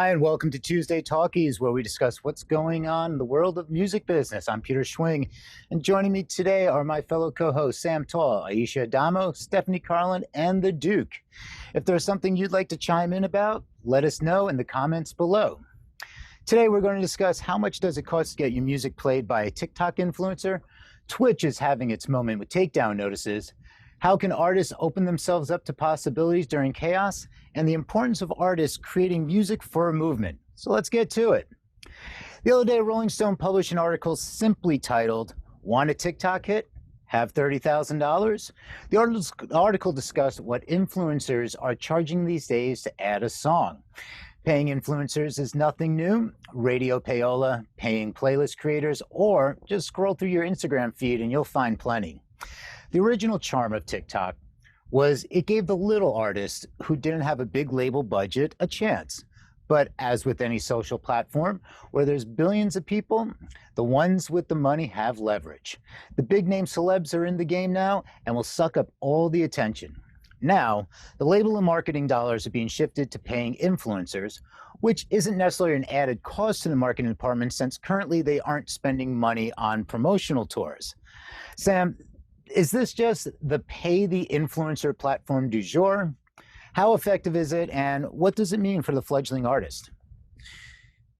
Hi, and welcome to Tuesday Talkies, where we discuss what's going on in the world of music business. I'm Peter Schwing, and joining me today are my fellow co-hosts Sam Tall, Aisha Adamo, Stephanie Carlin, and the Duke. If there's something you'd like to chime in about, let us know in the comments below. Today, we're going to discuss how much does it cost to get your music played by a TikTok influencer. Twitch is having its moment with takedown notices. How can artists open themselves up to possibilities during chaos? And the importance of artists creating music for a movement. So let's get to it. The other day, Rolling Stone published an article simply titled, "Want a TikTok hit? Have $30,000? The article discussed what influencers are charging these days to add a song. Paying influencers is nothing new. Radio payola, paying playlist creators, or just scroll through your Instagram feed and you'll find plenty. The original charm of TikTok was it gave the little artists who didn't have a big label budget a chance. But as with any social platform where there's billions of people, the ones with the money have leverage. The big name celebs are in the game now and will suck up all the attention. Now, the label and marketing dollars are being shifted to paying influencers, which isn't necessarily an added cost to the marketing department since currently they aren't spending money on promotional tours. Sam, is this just the pay the influencer platform du jour? How effective is it, and what does it mean for the fledgling artist?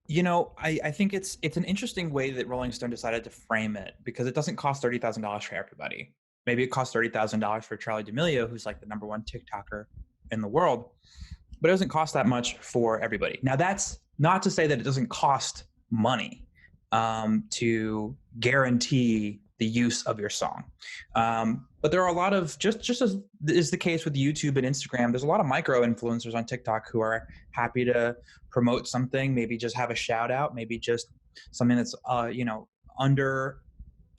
You know, I think it's an interesting way that Rolling Stone decided to frame it because it doesn't cost $30,000 for everybody. Maybe it costs $30,000 for Charli D'Amelio, who's like the #1 TikToker in the world, but it doesn't cost that much for everybody. Now, that's not to say that it doesn't cost money to guarantee the use of your song. But there are a lot of, just as is the case with YouTube and Instagram, there's a lot of micro influencers on TikTok who are happy to promote something, maybe just have a shout out, maybe just something that's, under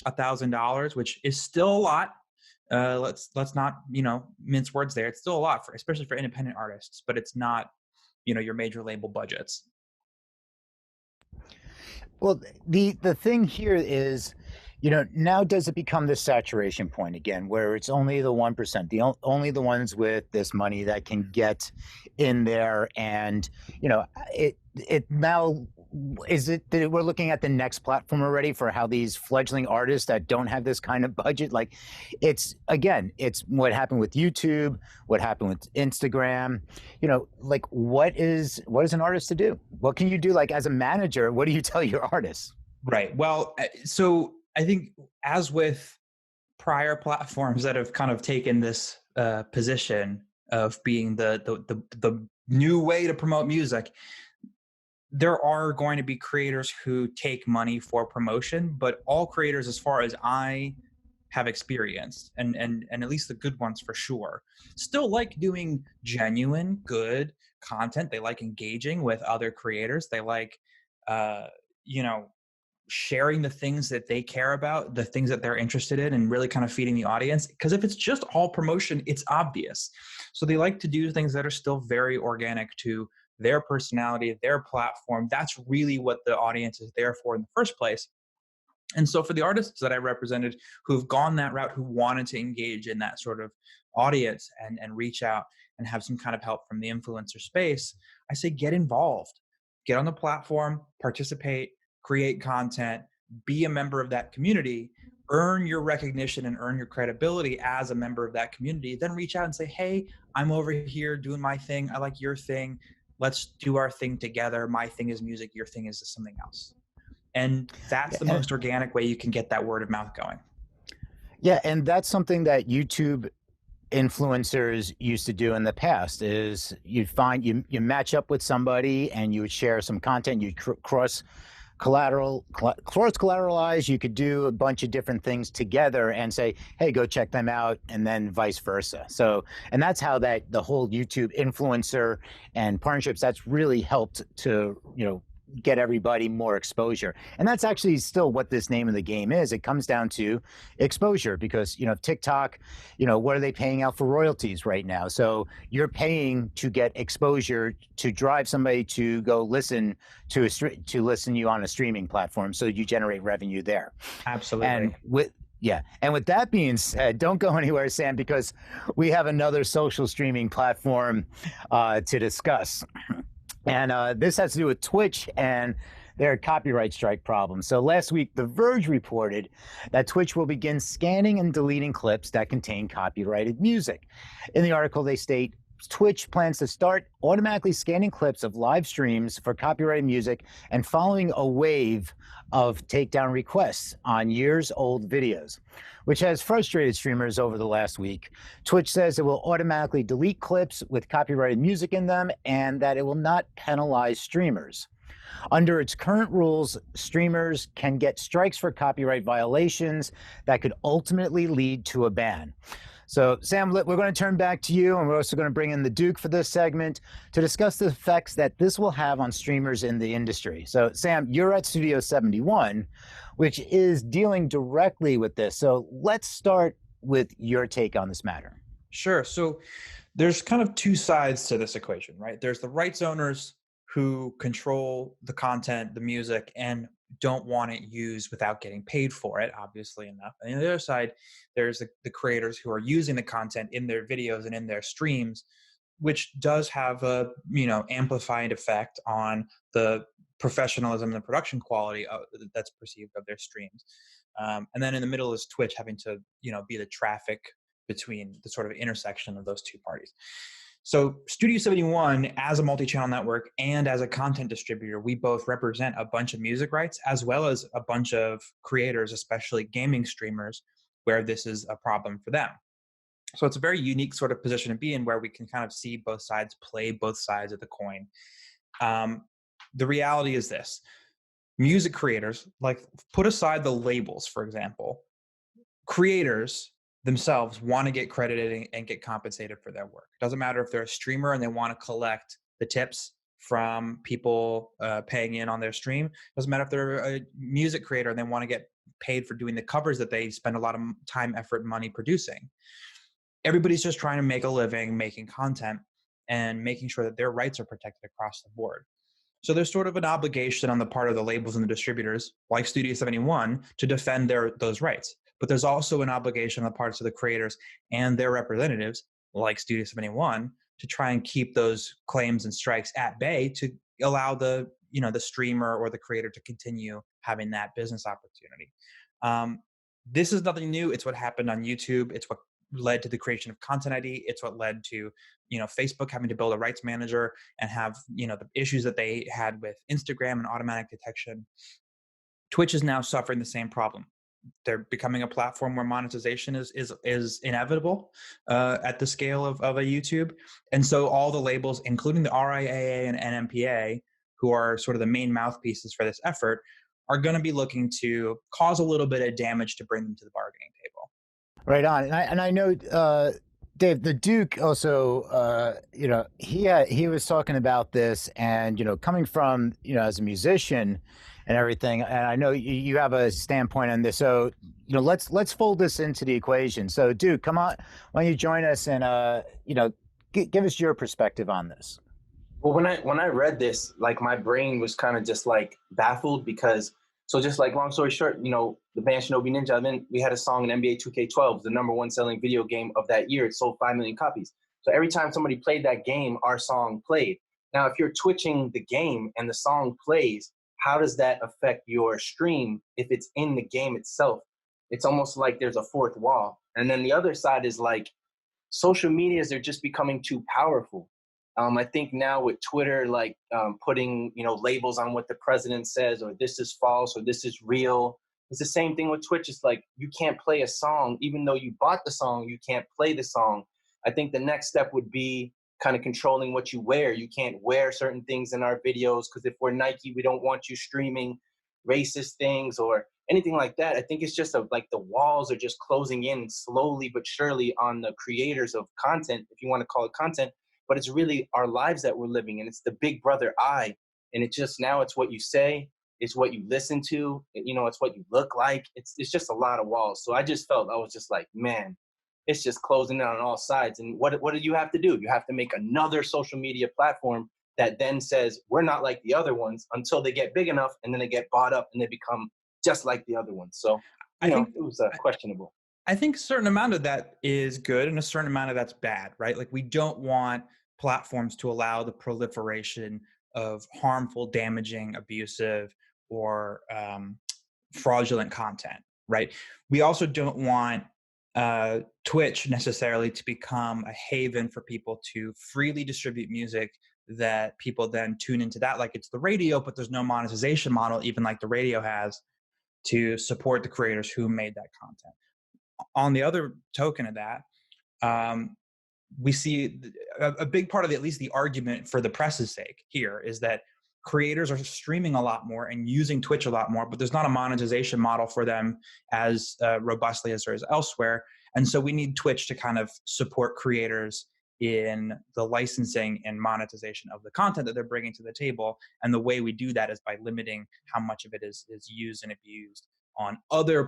$1,000, which is still a lot. Let's not, mince words there. It's still a lot especially for independent artists, but it's not, your major label budgets. Well, the thing here is, now does it become this saturation point again, where it's only the 1%, only the ones with this money that can get in there, and it now is it that we're looking at the next platform already for how these fledgling artists that don't have this kind of budget, like it's what happened with YouTube, what happened with Instagram, like what is an artist to do? What can you do? Like as a manager, what do you tell your artists? Right. Well, so I think as with prior platforms that have kind of taken this position of being the new way to promote music, there are going to be creators who take money for promotion, but all creators, as far as I have experienced, and at least the good ones for sure, still like doing genuine, good content. They like engaging with other creators. They like, sharing the things that they care about, the things that they're interested in, and really kind of feeding the audience. Because if it's just all promotion, it's obvious. So they like to do things that are still very organic to their personality, their platform. That's really what the audience is there for in the first place. And so for the artists that I represented who've gone that route, who wanted to engage in that sort of audience and reach out and have some kind of help from the influencer space, I say get involved, get on the platform, participate, create content, be a member of that community, earn your recognition and earn your credibility as a member of that community, then reach out and say, hey, I'm over here doing my thing. I like your thing. Let's do our thing together. My thing is music. Your thing is something else. And that's the most organic way you can get that word of mouth going. Yeah, and that's something that YouTube influencers used to do in the past is you'd find you match up with somebody and you would share some content, you'd cross collateralize, you could do a bunch of different things together and say, hey, go check them out, and then vice versa. So, and that's how the whole YouTube influencer and partnerships, that's really helped to, get everybody more exposure. And that's actually still what this name of the game is. It comes down to exposure because, TikTok, what are they paying out for royalties right now? So you're paying to get exposure to drive somebody to go listen to listen to you on a streaming platform. So you generate revenue there. Absolutely. And with that being said, don't go anywhere, Sam, because we have another social streaming platform to discuss. And this has to do with Twitch and their copyright strike problem. So last week, The Verge reported that Twitch will begin scanning and deleting clips that contain copyrighted music. In the article, they state Twitch plans to start automatically scanning clips of live streams for copyrighted music and following a wave of takedown requests on years-old videos, which has frustrated streamers over the last week. Twitch says it will automatically delete clips with copyrighted music in them and that it will not penalize streamers. Under its current rules, streamers can get strikes for copyright violations that could ultimately lead to a ban. So, Sam, we're going to turn back to you, and we're also going to bring in the Duke for this segment to discuss the effects that this will have on streamers in the industry. So, Sam, you're at Studio 71, which is dealing directly with this. So let's start with your take on this matter. Sure. So there's kind of two sides to this equation, right? There's the rights owners who control the content, the music, and don't want it used without getting paid for it, obviously enough. And on the other side, there's the creators who are using the content in their videos and in their streams, which does have a, amplified effect on the professionalism and the production quality that's perceived of their streams. And then in the middle is Twitch having to, be the traffic between the sort of intersection of those two parties. So Studio 71, as a multi-channel network and as a content distributor, we both represent a bunch of music rights as well as a bunch of creators, especially gaming streamers, where this is a problem for them. So it's a very unique sort of position to be in where we can kind of see both sides, play both sides of the coin. The reality is this: music creators, like, put aside the labels, for example, creators themselves want to get credited and get compensated for their work. It doesn't matter if they're a streamer and they want to collect the tips from people paying in on their stream. It doesn't matter if they're a music creator and they want to get paid for doing the covers that they spend a lot of time, effort, and money producing. Everybody's just trying to make a living making content and making sure that their rights are protected across the board. So there's sort of an obligation on the part of the labels and the distributors, like Studio 71, to defend those rights. But there's also an obligation on the parts of the creators and their representatives, like Studio 71, to try and keep those claims and strikes at bay to allow the streamer or the creator to continue having that business opportunity. This is nothing new. It's what happened on YouTube. It's what led to the creation of Content ID. It's what led to, Facebook having to build a rights manager and have, the issues that they had with Instagram and automatic detection. Twitch is now suffering the same problem. They're becoming a platform where monetization is inevitable at the scale of a YouTube. And so all the labels, including the RIAA and NMPA, who are sort of the main mouthpieces for this effort, are going to be looking to cause a little bit of damage to bring them to the bargaining table. Right on. And I know, Dave, the Duke also, he was talking about this and, coming from, as a musician and everything. And I know you have a standpoint on this. So, let's fold this into the equation. So, Duke, come on, why don't you join us and, give us your perspective on this. Well, when I read this, like, my brain was kind of just like baffled because, so just like, long story short, the band Shinobi Ninja, then we had a song in NBA 2K12, the #1 selling video game of that year. It sold 5 million copies. So every time somebody played that game, our song played. Now, if you're twitching the game and the song plays, how does that affect your stream if it's in the game itself? It's almost like there's a fourth wall. And then the other side is like social medias are just becoming too powerful. I think now with Twitter, like putting, labels on what the president says, or this is false, or this is real. It's the same thing with Twitch. It's like, you can't play a song, even though you bought the song, you can't play the song. I think the next step would be kind of controlling what you wear. You can't wear certain things in our videos because if we're Nike, we don't want you streaming racist things or anything like that. I think it's just like the walls are just closing in slowly but surely on the creators of content, if you want to call it content. But it's really our lives that we're living, and it's the big brother eye. And it's just, now it's what you say, it's what you listen to, it's what you look like. It's just a lot of walls. So I just felt, I was just like, man, it's just closing in on all sides. And what do you have to do? You have to make another social media platform that then says, we're not like the other ones, until they get big enough and then they get bought up and they become just like the other ones. So I think it was questionable. I think a certain amount of that is good and a certain amount of that's bad, right? Like, we don't want platforms to allow the proliferation of harmful, damaging, abusive, or fraudulent content, right? We also don't want Twitch necessarily to become a haven for people to freely distribute music that people then tune into that like it's the radio, but there's no monetization model, even like the radio has, to support the creators who made that content. On the other token of that, we see a big part of at least the argument for the press's sake here is that creators are streaming a lot more and using Twitch a lot more, but there's not a monetization model for them as robustly as there is elsewhere. And so we need Twitch to kind of support creators in the licensing and monetization of the content that they're bringing to the table. And the way we do that is by limiting how much of it is used and abused on other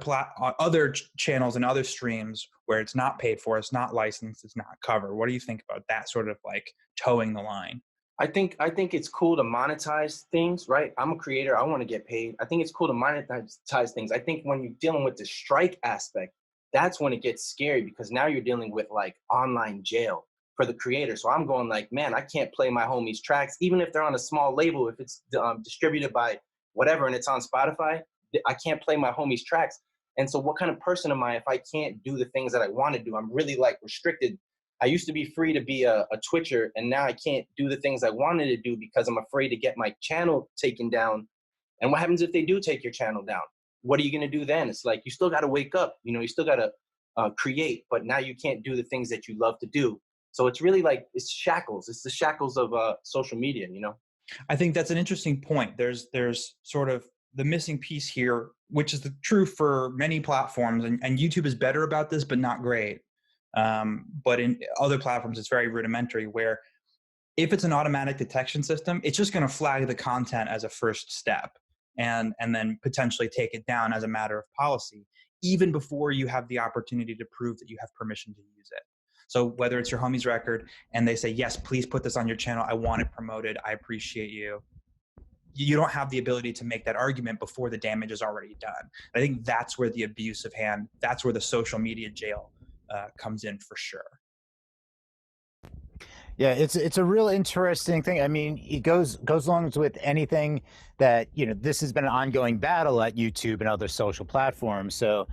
channels and other streams where it's not paid for, it's not licensed, it's not covered. What do you think about that sort of like towing the line? I think it's cool to monetize things, right? I'm a creator. I want to get paid. I think it's cool to monetize things. I think when you're dealing with the strike aspect, that's when it gets scary because now you're dealing with like online jail for the creator. So I'm going like, man, I can't play my homies' tracks, even if they're on a small label, if it's distributed by whatever and it's on Spotify, I can't play my homies' tracks. And so what kind of person am I if I can't do the things that I want to do? I'm really like restricted. I used to be free to be a Twitcher, and now I can't do the things I wanted to do because I'm afraid to get my channel taken down. And what happens if they do take your channel down? What are you going to do then? It's like you still got to wake up. You know, you still got to create, but now you can't do the things that you love to do. So it's really like it's shackles. It's the shackles of social media, you know? I think that's an interesting point. There's sort of the missing piece here, which is true for many platforms, and YouTube is better about this, but not great. But in other platforms, it's very rudimentary, where if it's an automatic detection system, it's just going to flag the content as a first step and then potentially take it down as a matter of policy, even before you have the opportunity to prove that you have permission to use it. So whether it's your homie's record and they say, yes, please put this on your channel, I want it promoted, I appreciate you. You don't have the ability to make that argument before the damage is already done. I think that's where the abuse of hand, that's where the social media jail comes in for sure. Yeah, it's a real interesting thing. I mean, it goes along with anything that, you know, this has been an ongoing battle at YouTube and other social platforms. So,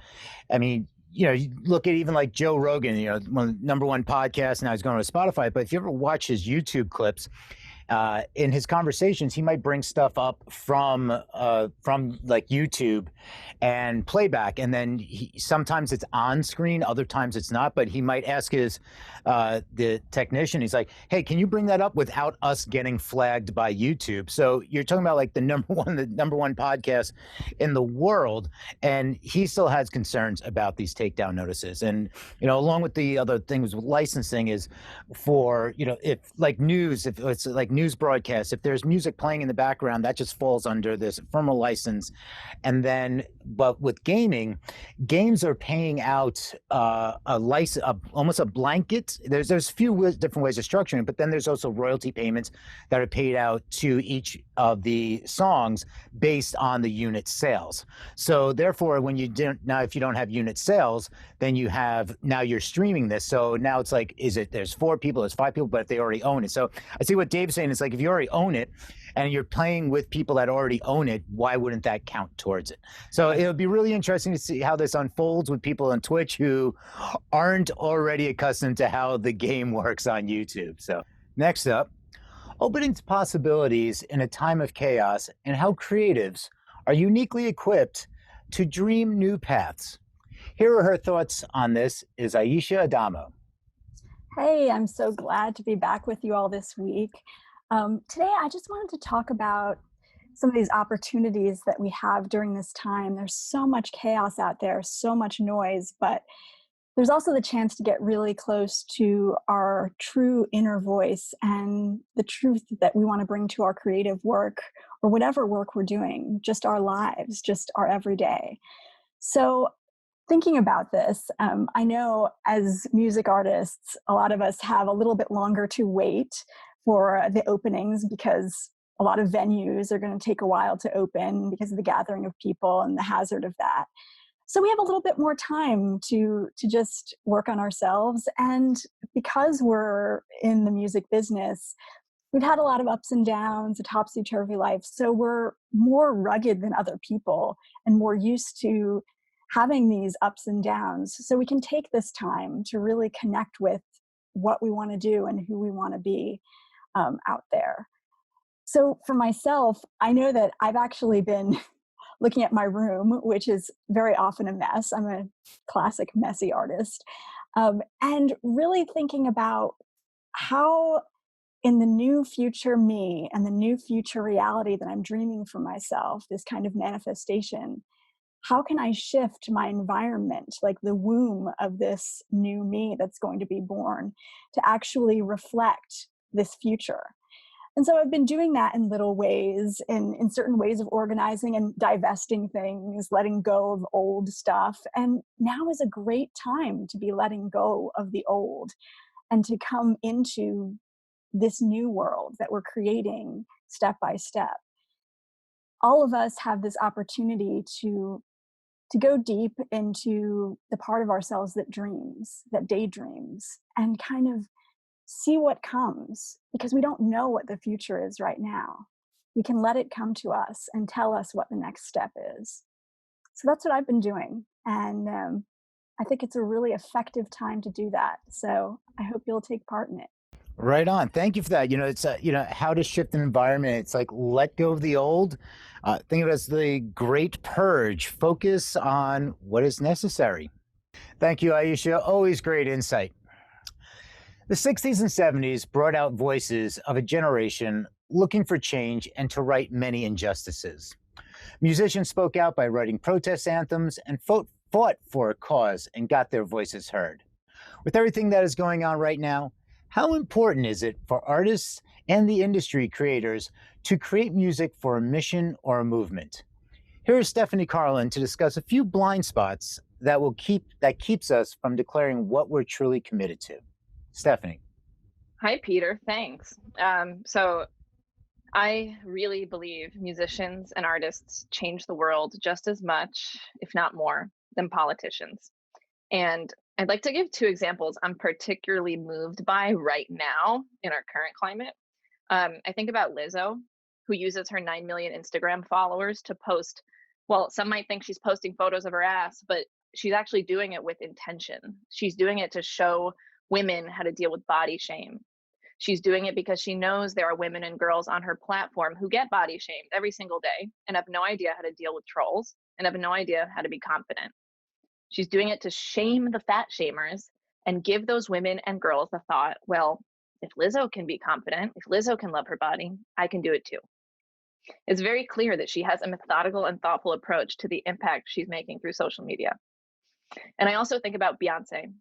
I mean, you know, you look at even like Joe Rogan, you know, #1 podcast, now he's going to Spotify. But if you ever watch his YouTube clips, in his conversations, he might bring stuff up from like YouTube and playback, and then sometimes it's on screen, other times it's not. But he might ask his the technician, he's like, "Hey, can you bring that up without us getting flagged by YouTube?" So you're talking about like the #1 podcast in the world, and he still has concerns about these takedown notices. And you know, along with the other things with licensing is for, you know, if like news, if it's like news broadcasts, if there's music playing in the background, that just falls under this FIRMA license. And then, but with gaming, games are paying out a license, almost a blanket. There's few different ways of structuring it, but then there's also royalty payments that are paid out to each of the songs based on the unit sales. So therefore, when you didn't, now if you don't have unit sales, then you have, now you're streaming this. So now it's like, there's 4 people, there's 5 people, but if they already own it. So I see what Dave's saying. It's like, if you already own it and you're playing with people that already own it, why wouldn't that count towards it? So it'll be really interesting to see how this unfolds with people on Twitch who aren't already accustomed to how the game works on YouTube. So next up, opening to possibilities in a time of chaos and how creatives are uniquely equipped to dream new paths. Here are her thoughts on this is Aisha Adamo. Hey, I'm so glad to be back with you all this week. Today, I just wanted to talk about some of these opportunities that we have during this time. There's so much chaos out there, so much noise, but there's also the chance to get really close to our true inner voice and the truth that we want to bring to our creative work or whatever work we're doing, just our lives, just our everyday. So thinking about this, I know as music artists, a lot of us have a little bit longer to wait for the openings because a lot of venues are going to take a while to open because of the gathering of people and the hazard of that. So we have a little bit more time to just work on ourselves. And because we're in the music business, we've had a lot of ups and downs, a topsy-turvy life. So we're more rugged than other people and more used to having these ups and downs. So we can take this time to really connect with what we want to do and who we want to be out there. So for myself, I know that I've actually been looking at my room, which is very often a mess. I'm a classic messy artist. And really thinking about how in the new future me and the new future reality that I'm dreaming for myself, this kind of manifestation, how can I shift my environment, like the womb of this new me that's going to be born, to actually reflect this future? And so I've been doing that in little ways, in certain ways of organizing and divesting things, letting go of old stuff. And now is a great time to be letting go of the old and to come into this new world that we're creating step by step. All of us have this opportunity to go deep into the part of ourselves that dreams, that daydreams, and kind of see what comes, because we don't know what the future is right now. We can let it come to us and tell us what the next step is. So that's what I've been doing. And I think it's a really effective time to do that. So I hope you'll take part in it. Right on. Thank you for that. It's how to shift an environment. It's like let go of the old. Think of it as the great purge. Focus on what is necessary. Thank you, Aisha. Always great insight. The 60s and 70s brought out voices of a generation looking for change and to right many injustices. Musicians spoke out by writing protest anthems and fought for a cause and got their voices heard. With everything that is going on right now, how important is it for artists and the industry creators to create music for a mission or a movement? Here is Stephanie Carlin to discuss a few blind spots that keeps us from declaring what we're truly committed to. Stephanie. Hi, Peter. Thanks. So I really believe musicians and artists change the world just as much, if not more, than politicians. And I'd like to give two examples I'm particularly moved by right now in our current climate. I think about Lizzo, who uses her 9 million Instagram followers to post, well, some might think she's posting photos of her ass, but she's actually doing it with intention. She's doing it to show women how to deal with body shame. She's doing it because she knows there are women and girls on her platform who get body shamed every single day and have no idea how to deal with trolls and have no idea how to be confident. She's doing it to shame the fat shamers and give those women and girls the thought, well, if Lizzo can be confident, if Lizzo can love her body, I can do it too. It's very clear that she has a methodical and thoughtful approach to the impact she's making through social media. And I also think about Beyonce.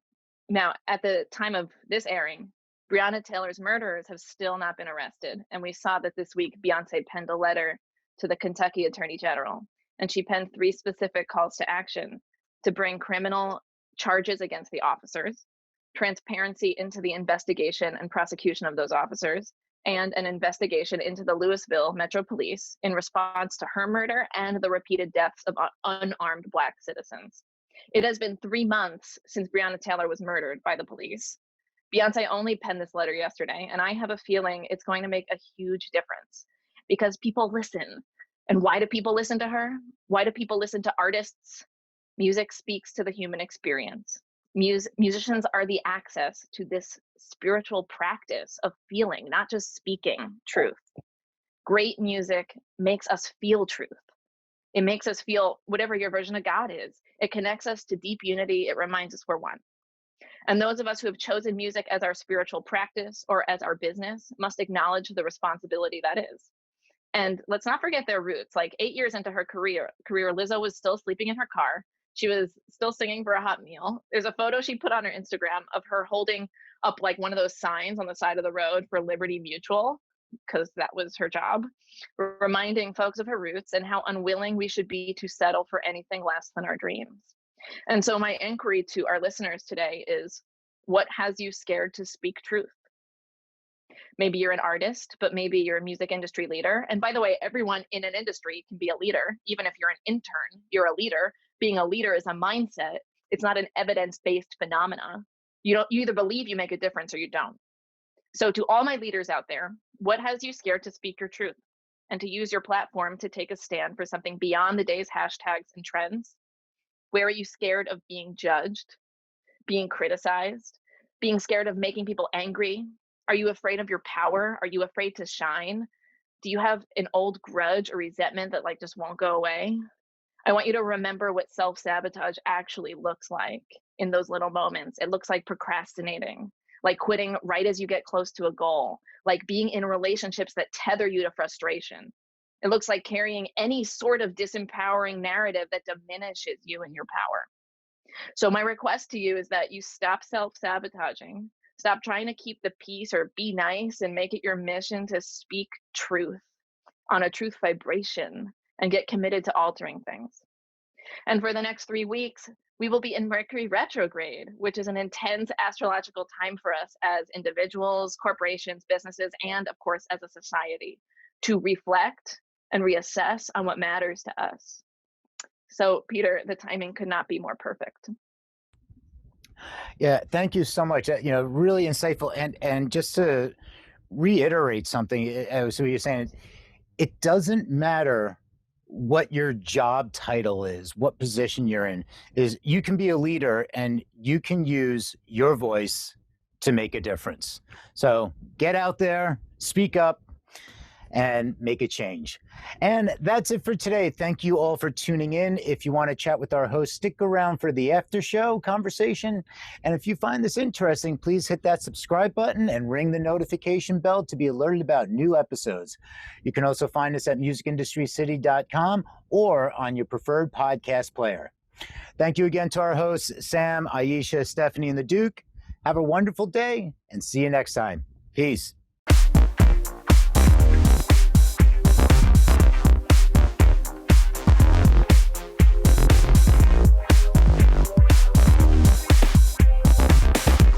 Now, at the time of this airing, Breonna Taylor's murderers have still not been arrested. And we saw that this week, Beyonce penned a letter to the Kentucky Attorney General, and she penned 3 specific calls to action to bring criminal charges against the officers, transparency into the investigation and prosecution of those officers, and an investigation into the Louisville Metro Police in response to her murder and the repeated deaths of unarmed Black citizens. It has been 3 months since Breonna Taylor was murdered by the police. Beyonce only penned this letter yesterday, and I have a feeling it's going to make a huge difference because people listen. And why do people listen to her? Why do people listen to artists? Music speaks to the human experience. Musicians are the access to this spiritual practice of feeling, not just speaking truth. Great music makes us feel truth. It makes us feel whatever your version of God is. It connects us to deep unity. It reminds us we're one. And those of us who have chosen music as our spiritual practice or as our business must acknowledge the responsibility that is. And let's not forget their roots. Like 8 years into her career, Lizzo was still sleeping in her car. She was still singing for a hot meal. There's a photo she put on her Instagram of her holding up like one of those signs on the side of the road for Liberty Mutual, because that was her job, reminding folks of her roots and how unwilling we should be to settle for anything less than our dreams. And so my inquiry to our listeners today is, what has you scared to speak truth? Maybe you're an artist, but maybe you're a music industry leader. And by the way, everyone in an industry can be a leader. Even if you're an intern, you're a leader. Being a leader is a mindset. It's not an evidence-based phenomena. You either believe you make a difference or you don't. So to all my leaders out there, what has you scared to speak your truth and to use your platform to take a stand for something beyond the day's hashtags and trends? Where are you scared of being judged, being criticized, being scared of making people angry? Are you afraid of your power? Are you afraid to shine? Do you have an old grudge or resentment that like just won't go away? I want you to remember what self-sabotage actually looks like in those little moments. It looks like procrastinating, like quitting right as you get close to a goal, like being in relationships that tether you to frustration. It looks like carrying any sort of disempowering narrative that diminishes you and your power. So my request to you is that you stop self-sabotaging, stop trying to keep the peace or be nice, and make it your mission to speak truth on a truth vibration and get committed to altering things. And for the next 3 weeks, we will be in Mercury retrograde, which is an intense astrological time for us as individuals, corporations, businesses, and of course, as a society, to reflect and reassess on what matters to us. So, Peter, the timing could not be more perfect. Yeah, thank you so much. Really insightful. And just to reiterate something, so you're saying, it doesn't matter what your job title is, what position you're in, is you can be a leader and you can use your voice to make a difference. So get out there, speak up, and make a change. And that's it for today. Thank you all for tuning in. If you want to chat with our host, stick around for the after show conversation. And if you find this interesting, please hit that subscribe button and ring the notification bell to be alerted about new episodes. You can also find us at musicindustrycity.com or on your preferred podcast player. Thank you again to our hosts, Sam, Aisha, Stephanie, and the Duke. Have a wonderful day and see you next time. Peace.